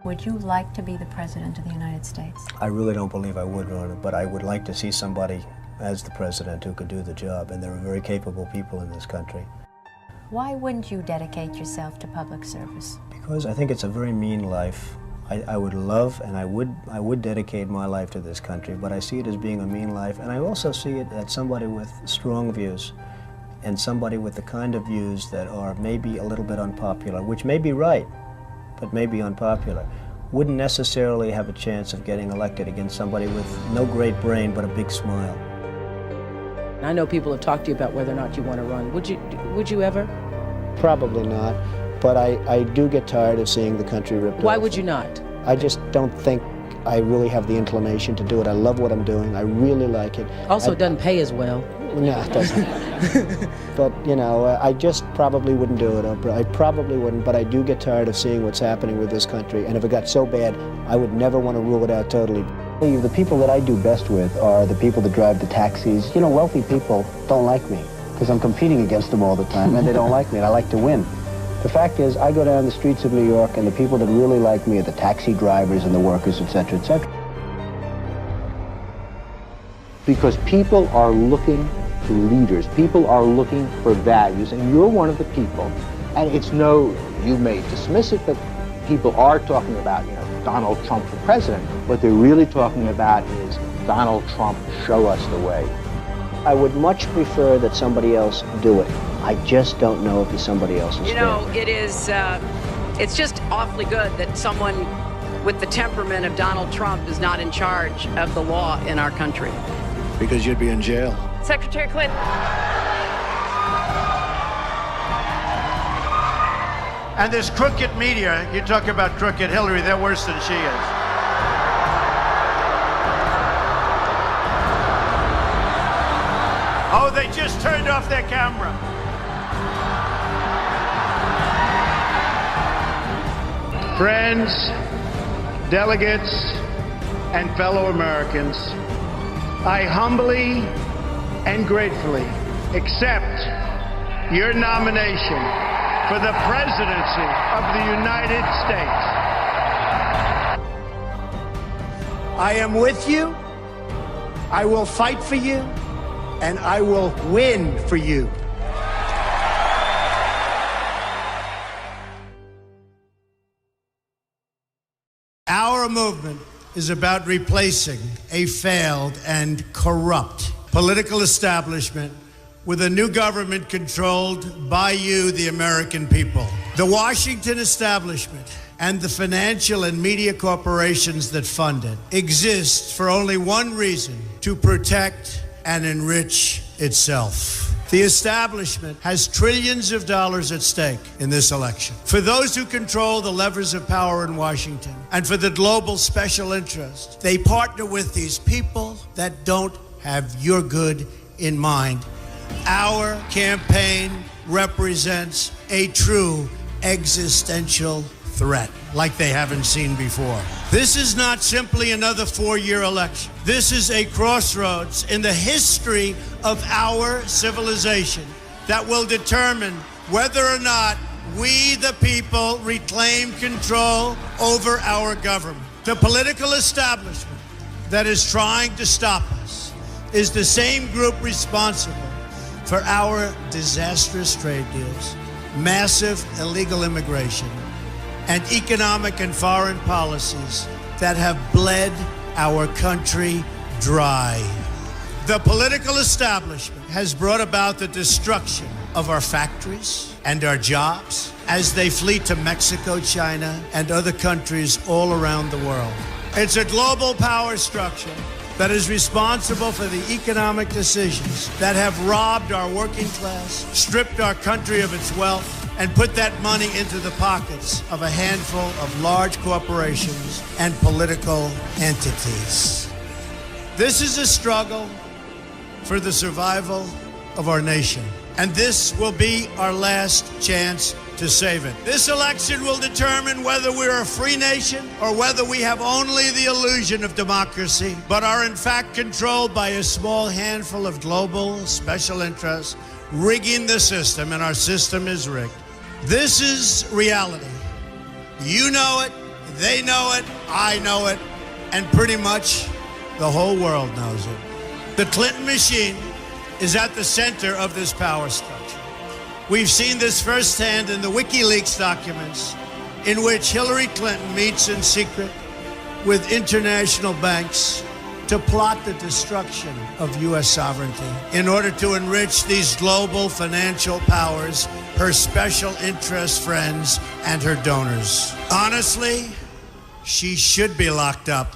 Would you like to be the President of the United States? I really don't believe I would run it, but I would like to see somebody as the President who could do the job, and there are very capable people in this country. Why wouldn't you dedicate yourself to public service? Because I think it's a very mean life. I would love and I would dedicate my life to this country, but I see it as being a mean life, and I also see it as somebody with strong views and somebody with the kind of views that are maybe a little bit unpopular, which may be right, but may be unpopular, wouldn't necessarily have a chance of getting elected against somebody with no great brain but a big smile. I know people have talked to you about whether or not you want to run. Would you ever? Probably not, but I do get tired of seeing the country ripped off. Why would you not? I just don't think I really have the inclination to do it. I love what I'm doing. I really like it. Also, it doesn't pay as well. No, it doesn't. But, you know, I just probably wouldn't do it. I probably wouldn't, but I do get tired of seeing what's happening with this country. And if it got so bad, I would never want to rule it out totally. The people that I do best with are the people that drive the taxis. You know, wealthy people don't like me because I'm competing against them all the time, and they don't like me, and I like to win. The fact is, I go down the streets of New York, and the people that really like me are the taxi drivers and the workers, etc., etc. Because people are looking for leaders. People are looking for values, and you're one of the people. And it's you may dismiss it, but people are talking about, Donald Trump for president. What they're really talking about is Donald Trump, show us the way. I would much prefer that somebody else do it. I just don't know if somebody else is it's just awfully good that someone with the temperament of Donald Trump is not in charge of the law in our country. Because you'd be in jail. Secretary Clinton. And this crooked media, you talk about crooked Hillary, they're worse than she is. Oh, they just turned off their camera. Friends, delegates, and fellow Americans, I humbly and gratefully accept your nomination for the presidency of the United States. I am with you, I will fight for you, and I will win for you. Our movement is about replacing a failed and corrupt political establishment with a new government controlled by you, the American people. The Washington establishment and the financial and media corporations that fund it exist for only one reason: to protect and enrich itself. The establishment has trillions of dollars at stake in this election. For those who control the levers of power in Washington and for the global special interest, they partner with these people that don't have your good in mind. Our campaign represents a true existential threat like they haven't seen before. This is not simply another four-year election. This is a crossroads in the history of our civilization that will determine whether or not we, the people, reclaim control over our government. The political establishment that is trying to stop us is the same group responsible for our disastrous trade deals, massive illegal immigration, and economic and foreign policies that have bled our country dry. The political establishment has brought about the destruction of our factories and our jobs as they flee to Mexico, China, and other countries all around the world. It's a global power structure that is responsible for the economic decisions that have robbed our working class, stripped our country of its wealth, and put that money into the pockets of a handful of large corporations and political entities. This is a struggle for the survival of our nation, and this will be our last chance to save it. This election will determine whether we're a free nation or whether we have only the illusion of democracy, but are in fact controlled by a small handful of global special interests rigging the system, and our system is rigged. This is reality. You know it, They know it, I know it, and pretty much the whole world knows it. The Clinton machine is at the center of this power structure. We've seen this firsthand in the WikiLeaks documents, in which Hillary Clinton meets in secret with international banks to plot the destruction of U.S. sovereignty in order to enrich these global financial powers, her special interest friends, and her donors. Honestly, she should be locked up.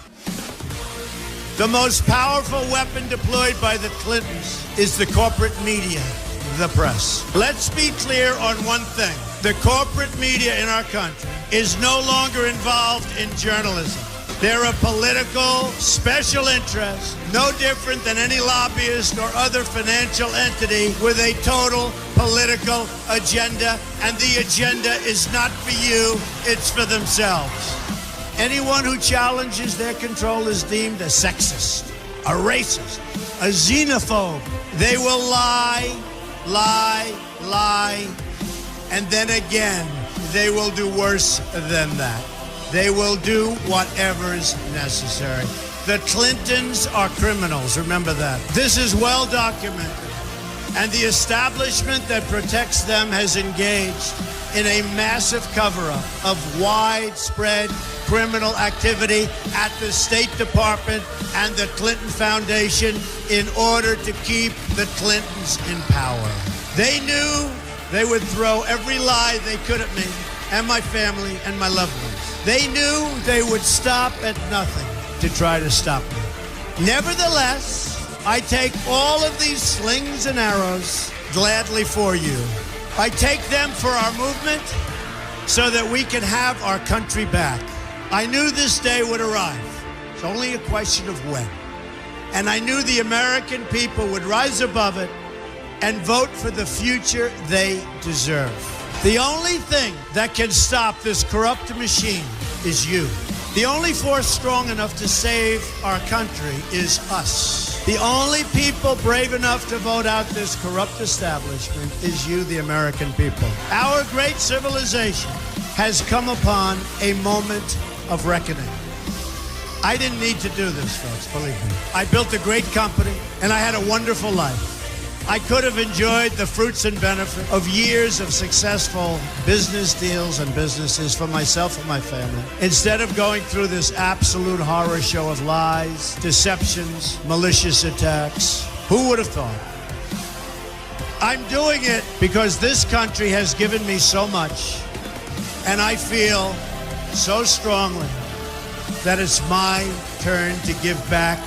The most powerful weapon deployed by the Clintons is the corporate media, the press. Let's be clear on one thing. The corporate media in our country is no longer involved in journalism. They're a political special interest, no different than any lobbyist or other financial entity with a total political agenda, and the agenda is not for you, it's for themselves. Anyone who challenges their control is deemed a sexist, a racist, a xenophobe. They will lie, and then again, they will do worse than that. They will do whatever is necessary. The Clintons are criminals, remember that. This is well documented, and the establishment that protects them has engaged in a massive cover-up of widespread criminal activity at the State Department and the Clinton Foundation in order to keep the Clintons in power. They knew they would throw every lie they could at me and my family and my loved ones. They knew they would stop at nothing to try to stop me. Nevertheless, I take all of these slings and arrows gladly for you. I take them for our movement so that we can have our country back. I knew this day would arrive. It's only a question of when. And I knew the American people would rise above it and vote for the future they deserve. The only thing that can stop this corrupt machine is you. The only force strong enough to save our country is us. The only people brave enough to vote out this corrupt establishment is you, the American people. Our great civilization has come upon a moment of reckoning. I didn't need to do this, folks, believe me. I built a great company, and I had a wonderful life. I could have enjoyed the fruits and benefit of years of successful business deals and businesses for myself and my family, instead of going through this absolute horror show of lies, deceptions, malicious attacks. Who would have thought? I'm doing it because this country has given me so much, and I feel so strongly that it's my turn to give back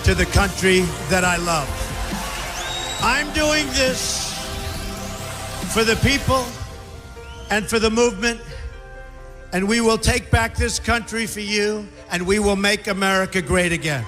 to the country that I love. I'm doing this for the people and for the movement, and we will take back this country for you, and we will make America great again.